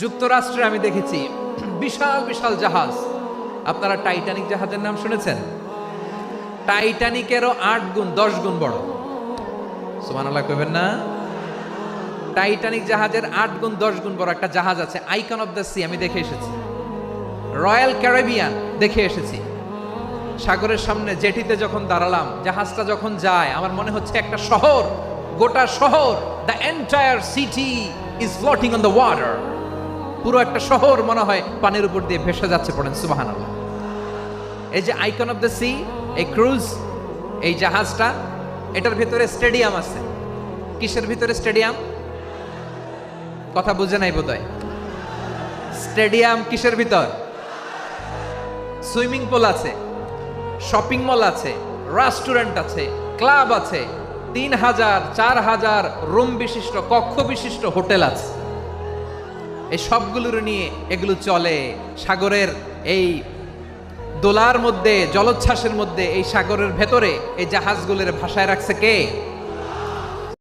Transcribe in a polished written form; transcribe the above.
যুক্তরাষ্ট্রে আমি দেখেছি বিশাল বিশাল জাহাজ। আপনারা টাইটানিক জাহাজের নাম শুনেছেন? টাইটানিকেরও ৮ গুণ ১০ গুণ বড়। সুবহানাল্লাহ কইবেন না? টাইটানিক জাহাজের ৮ গুণ ১০ গুণ বড় একটা জাহাজ আছে, আইকন অফ দ্য সি। আমি দেখে এসেছি। রয়্যাল ক্যারিবিয়ান দেখে এসেছি। সাগরের সামনে জেটিতে যখন দাঁড়ালাম, জাহাজটা যখন যায়, আমার মনে হচ্ছে একটা শহর, গোটা শহর, the entire city is floating on the water. পুরো একটা শহর মনে হয় পানির উপর দিয়ে ভেসে যাচ্ছে। পড়েন সুবহানাল্লাহ। এই যে আইকন অফ দ্য সি, এই ক্রুজ, এই জাহাজটা, এটার ভিতরে স্টেডিয়াম আছে। কিসের ভিতরে স্টেডিয়াম? কথা বুঝে নাই বোধহয়। স্টেডিয়াম কিসের ভিতর? সুইমিং পুল আছে, শপিং মল আছে, রেস্টুরেন্ট আছে, ক্লাব আছে, ৩,০০০ ৪,০০০ রুম বিশিষ্ট, কক্ষ বিশিষ্ট হোটেল আছে। এই সবগুলোর নিয়ে এগুলো চলে সাগরের এই দোলার মধ্যে, জলোচ্ছ্বাসের মধ্যে। এই সাগরের ভেতরে এই জাহাজগুলোর ভাষায় রাখছে কে?